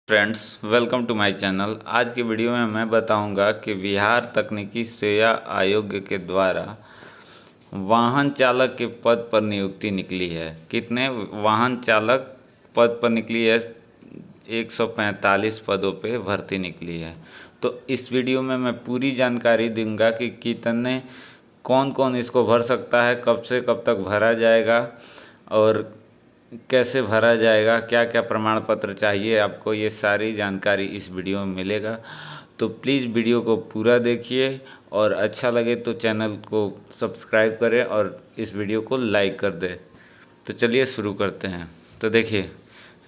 Friends, welcome to my channel. आज की video में मैं बताऊंगा कि बिहार तकनीकी सेवा आयोग के द्वारा वाहन चालक के पद पर नियुक्ति निकली है। कितने वाहन चालक पद पर निकली है? 145 पदों पे भर्ती निकली है। तो इस वीडियो में मैं पूरी जानकारी दूंगा कि कितने कौन कौन इसको भर सकता है, कब से कब तक भरा जाएगा और कैसे भरा जाएगा, क्या क्या प्रमाण पत्र चाहिए आपको, ये सारी जानकारी इस वीडियो में मिलेगा। तो प्लीज़ वीडियो को पूरा देखिए और अच्छा लगे तो चैनल को सब्सक्राइब करें और इस वीडियो को लाइक कर दें। तो चलिए शुरू करते हैं। तो देखिए,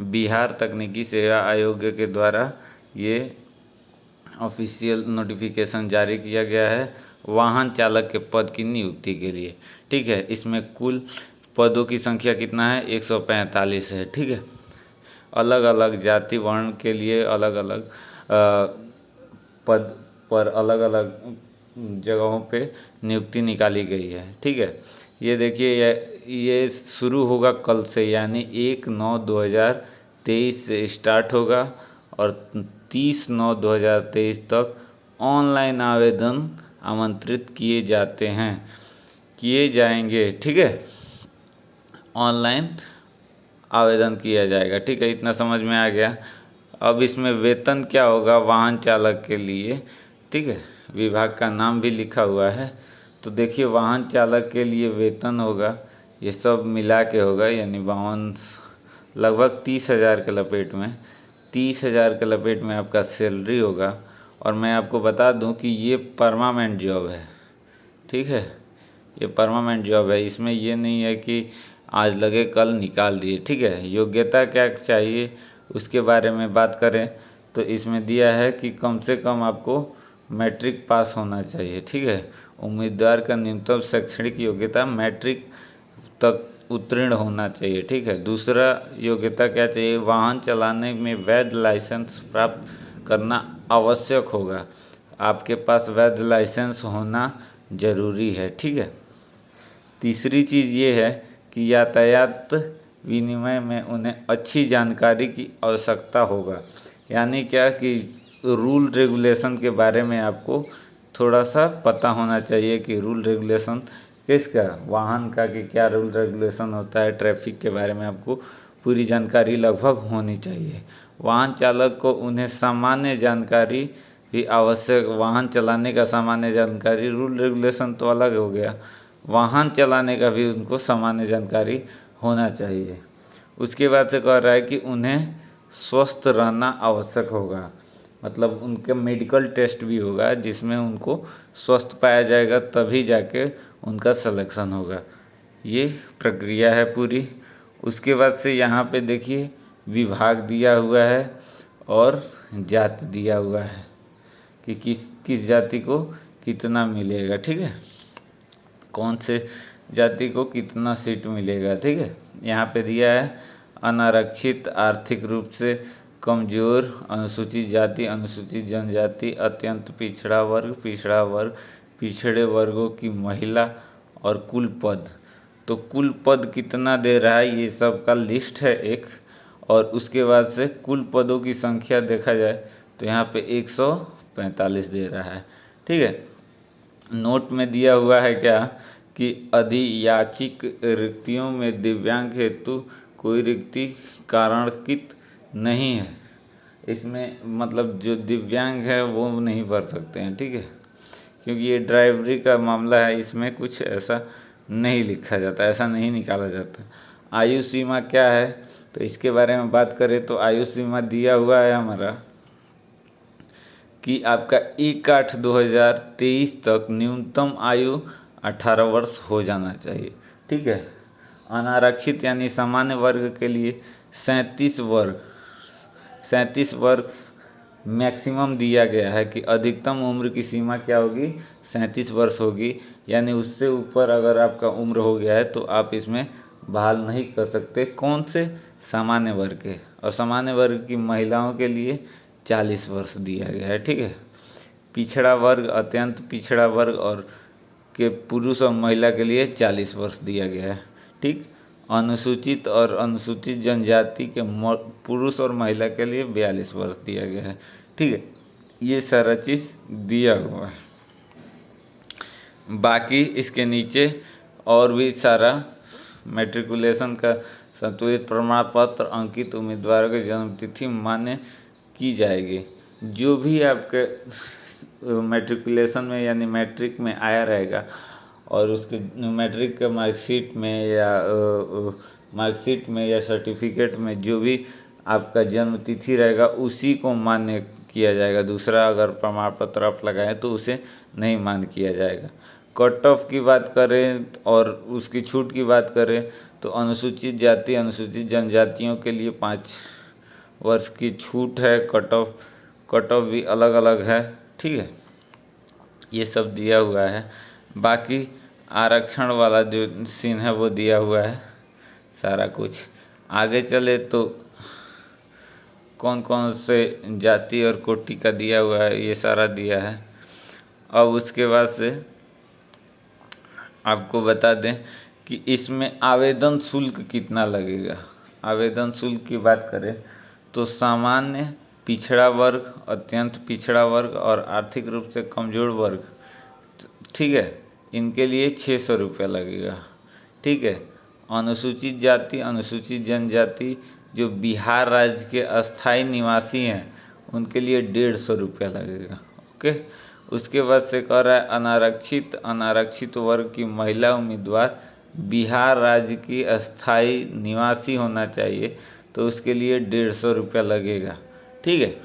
बिहार तकनीकी सेवा आयोग के द्वारा ये ऑफिशियल नोटिफिकेशन जारी किया गया है वाहन चालक के पद की नियुक्ति के लिए। ठीक है, इसमें कुल पदों की संख्या कितना है? 145 है। ठीक है, अलग अलग जाति वर्ण के लिए अलग अलग पद पर अलग अलग जगहों पे नियुक्ति निकाली गई है। ठीक है, ये देखिए, ये शुरू होगा कल से, यानी 1/9/2023 से स्टार्ट होगा और 30/9/2023 तक ऑनलाइन आवेदन आमंत्रित किए जाएंगे। ठीक है, ऑनलाइन आवेदन किया जाएगा। ठीक है, इतना समझ में आ गया। अब इसमें वेतन क्या होगा वाहन चालक के लिए? ठीक है, विभाग का नाम भी लिखा हुआ है। तो देखिए, वाहन चालक के लिए वेतन होगा, ये सब मिला के होगा, यानी 52 लगभग 30,000 के लपेट में 30,000 के लपेट में आपका सैलरी होगा। और मैं आपको बता दूं कि ये परमानेंट जॉब है। ठीक है, ये परमानेंट जॉब है। इसमें ये नहीं है कि आज लगे कल निकाल दिए। ठीक है, योग्यता क्या चाहिए उसके बारे में बात करें तो इसमें दिया है कि कम से कम आपको मैट्रिक पास होना चाहिए। ठीक है, उम्मीदवार का न्यूनतम शैक्षणिक योग्यता मैट्रिक तक उत्तीर्ण होना चाहिए। ठीक है, दूसरा योग्यता क्या चाहिए? वाहन चलाने में वैध लाइसेंस प्राप्त करना आवश्यक होगा। आपके पास वैध लाइसेंस होना ज़रूरी है। ठीक है, तीसरी चीज़ ये है कि यातायात विनिमय में उन्हें अच्छी जानकारी की आवश्यकता होगा। यानी क्या कि रूल रेगुलेशन के बारे में आपको थोड़ा सा पता होना चाहिए कि रूल रेगुलेशन किसका, वाहन का, कि क्या रूल रेगुलेशन होता है, ट्रैफिक के बारे में आपको पूरी जानकारी लगभग होनी चाहिए। वाहन चालक को उन्हें सामान्य जानकारी भी आवश्यक, वाहन चलाने का सामान्य जानकारी, रूल रेगुलेशन तो अलग हो गया, वाहन चलाने का भी उनको सामान्य जानकारी होना चाहिए। उसके बाद से कह रहा है कि उन्हें स्वस्थ रहना आवश्यक होगा, मतलब उनके मेडिकल टेस्ट भी होगा जिसमें उनको स्वस्थ पाया जाएगा, तभी जाके उनका सिलेक्शन होगा। ये प्रक्रिया है पूरी। उसके बाद से यहाँ पे देखिए, विभाग दिया हुआ है और जाति दिया हुआ है कि किस किस जाति को कितना मिलेगा। ठीक है, कौन से जाति को कितना सीट मिलेगा। ठीक है, यहाँ पे दिया है अनारक्षित, आर्थिक रूप से कमजोर, अनुसूचित जाति, अनुसूचित जनजाति, अत्यंत पिछड़ा वर्ग, पिछड़े वर्गों की महिला और कुल पद। तो कुल पद कितना दे रहा है, ये सब का लिस्ट है एक। और उसके बाद से कुल पदों की संख्या देखा जाए तो यहाँ पे 145 दे रहा है। ठीक है, नोट में दिया हुआ है क्या कि अधियाचिक रिक्तियों में दिव्यांग हेतु कोई रिक्ति कारणकृत नहीं है। इसमें मतलब जो दिव्यांग है वो नहीं भर सकते हैं। ठीक है, क्योंकि ये ड्राइवरी का मामला है, इसमें कुछ ऐसा नहीं लिखा जाता, ऐसा नहीं निकाला जाता। आयु सीमा क्या है तो इसके बारे में बात करें तो आयु सीमा दिया हुआ है हमारा कि आपका 1/8/2023 तक न्यूनतम आयु 18 वर्ष हो जाना चाहिए। ठीक है, अनारक्षित यानी सामान्य वर्ग के लिए 37 वर्ष मैक्सिमम दिया गया है कि अधिकतम उम्र की सीमा क्या होगी? 37 वर्ष होगी। यानी उससे ऊपर अगर आपका उम्र हो गया है तो आप इसमें बहाल नहीं कर सकते। कौन से? सामान्य वर्ग के। और सामान्य वर्ग की महिलाओं के लिए 40 वर्ष दिया गया है। ठीक है, पिछड़ा वर्ग, अत्यंत पिछड़ा वर्ग और के पुरुष और महिला के लिए 40 वर्ष दिया गया है। ठीक, अनुसूचित और अनुसूचित जनजाति के पुरुष और महिला के लिए 42 वर्ष दिया गया है। ठीक है, ये सारा चीज़ दिया हुआ है। बाकी इसके नीचे और भी सारा मैट्रिकुलेशन का संतुलित प्रमाण पत्र, अंकित उम्मीदवारों की जन्मतिथि मान्य की जाएगी। जो भी आपके मैट्रिकुलेशन में यानी मैट्रिक में आया रहेगा और उसके मैट्रिक के मार्कशीट में या सर्टिफिकेट में जो भी आपका जन्म तिथि रहेगा उसी को मान्य किया जाएगा। दूसरा अगर प्रमाण पत्र आप लगाएं तो उसे नहीं मान्य किया जाएगा। कट ऑफ की बात करें और उसकी छूट की बात करें तो अनुसूचित जाति अनुसूचित जनजातियों के लिए 5 वर्ष की छूट है। कट ऑफ भी अलग अलग है। ठीक है, ये सब दिया हुआ है। बाकी आरक्षण वाला जो सीन है वो दिया हुआ है सारा कुछ। आगे चले तो कौन कौन से जाति और कोटि का दिया हुआ है ये सारा दिया है। अब उसके बाद से आपको बता दें कि इसमें आवेदन शुल्क कितना लगेगा। आवेदन शुल्क की बात करें तो सामान्य, पिछड़ा वर्ग, अत्यंत पिछड़ा वर्ग और आर्थिक रूप से कमज़ोर वर्ग, ठीक है, इनके लिए 600 रुपया लगेगा। ठीक है, अनुसूचित जाति अनुसूचित जनजाति जो बिहार राज्य के अस्थायी निवासी हैं उनके लिए 150 रुपया लगेगा। ओके, उसके बाद से कह रहा है अनारक्षित वर्ग की महिला उम्मीदवार बिहार राज्य की अस्थायी निवासी होना चाहिए तो उसके लिए 150 रुपया लगेगा। ठीक है,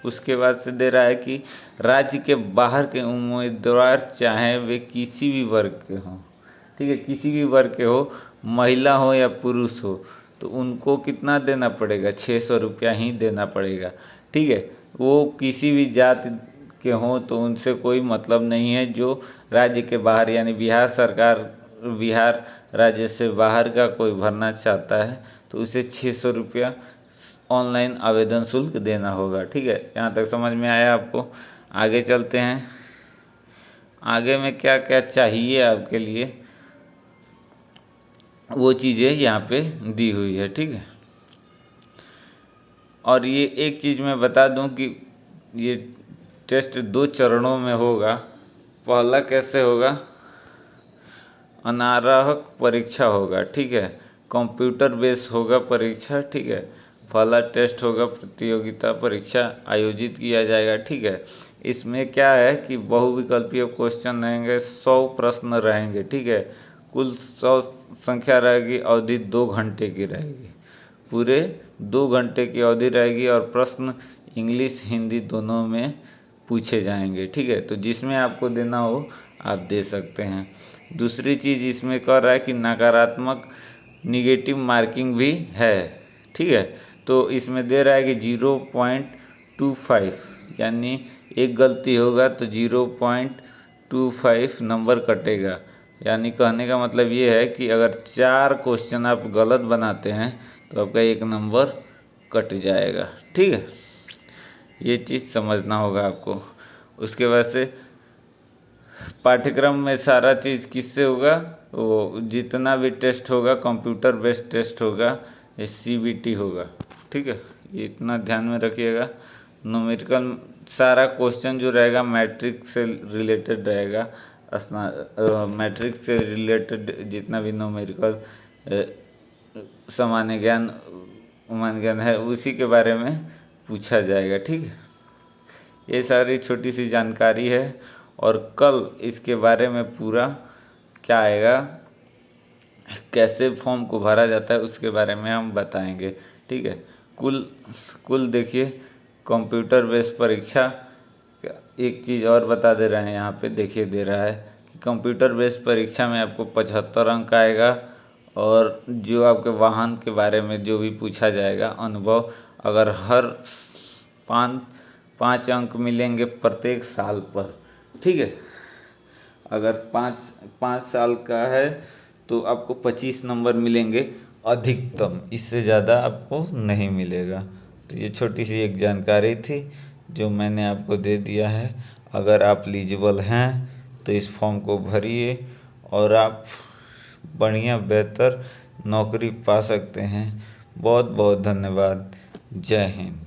उसके बाद से दे रहा है कि राज्य के बाहर के उम्मीदवार चाहे वे किसी भी वर्ग के हों, ठीक है, किसी भी वर्ग के हो, महिला हो या पुरुष हो, तो उनको कितना देना पड़ेगा, 600 रुपया ही देना पड़ेगा। ठीक है, वो किसी भी जाति के हों तो उनसे कोई मतलब नहीं है। जो राज्य के बाहर यानी बिहार राज्य से बाहर का कोई भरना चाहता है तो उसे 600 रुपया ऑनलाइन आवेदन शुल्क देना होगा। ठीक है, यहाँ तक समझ में आया आपको। आगे चलते हैं, आगे में क्या क्या चाहिए आपके लिए वो चीज़ें यहाँ पे दी हुई है। ठीक है, और ये एक चीज़ मैं बता दूं कि ये टेस्ट 2 चरणों में होगा। पहला कैसे होगा, अनारहक परीक्षा होगा। ठीक है, कंप्यूटर बेस होगा परीक्षा। ठीक है, पहला टेस्ट होगा, प्रतियोगिता परीक्षा आयोजित किया जाएगा। ठीक है, इसमें क्या है कि बहुविकल्पीय क्वेश्चन रहेंगे, 100 प्रश्न रहेंगे। ठीक है, कुल 100 संख्या रहेगी, अवधि 2 घंटे की रहेगी, पूरे 2 घंटे की अवधि रहेगी और प्रश्न इंग्लिश हिंदी दोनों में पूछे जाएंगे। ठीक है, तो जिसमें आपको देना हो आप दे सकते हैं। दूसरी चीज़ इसमें कह रहा है कि नकारात्मक निगेटिव मार्किंग भी है। ठीक है, तो इसमें दे रहा है कि 0.25 यानी एक गलती होगा तो 0.25 नंबर कटेगा। यानी कहने का मतलब ये है कि अगर 4 क्वेश्चन आप गलत बनाते हैं तो आपका 1 नंबर कट जाएगा। ठीक है, ये चीज़ समझना होगा आपको। उसके बाद से पाठ्यक्रम में सारा चीज़ किससे होगा, वो जितना भी टेस्ट होगा कंप्यूटर बेस्ड टेस्ट होगा, ये CBT होगा। ठीक है, ये इतना ध्यान में रखिएगा। न्यूमेरिकल सारा क्वेश्चन जो रहेगा मैट्रिक से रिलेटेड रहेगा। मैट्रिक से रिलेटेड जितना भी न्यूमेरिकल सामान्य ज्ञान है उसी के बारे में पूछा जाएगा। ठीक है, ये सारी छोटी सी जानकारी है और कल इसके बारे में पूरा क्या आएगा, कैसे फॉर्म को भरा जाता है उसके बारे में हम बताएंगे। ठीक है, कुल देखिए कंप्यूटर बेस्ड परीक्षा, एक चीज़ और बता दे रहे हैं यहाँ पे, देखिए दे रहा है कि कंप्यूटर बेस्ड परीक्षा में आपको 75 अंक आएगा और जो आपके वाहन के बारे में जो भी पूछा जाएगा, अनुभव, अगर हर 5 अंक मिलेंगे प्रत्येक साल पर। ठीक है, अगर 5 साल का है तो आपको 25 नंबर मिलेंगे अधिकतम, इससे ज़्यादा आपको नहीं मिलेगा। तो ये छोटी सी एक जानकारी थी जो मैंने आपको दे दिया है। अगर आप एलिजिबल हैं तो इस फॉर्म को भरिए और आप बढ़िया बेहतर नौकरी पा सकते हैं। बहुत बहुत धन्यवाद। जय हिंद।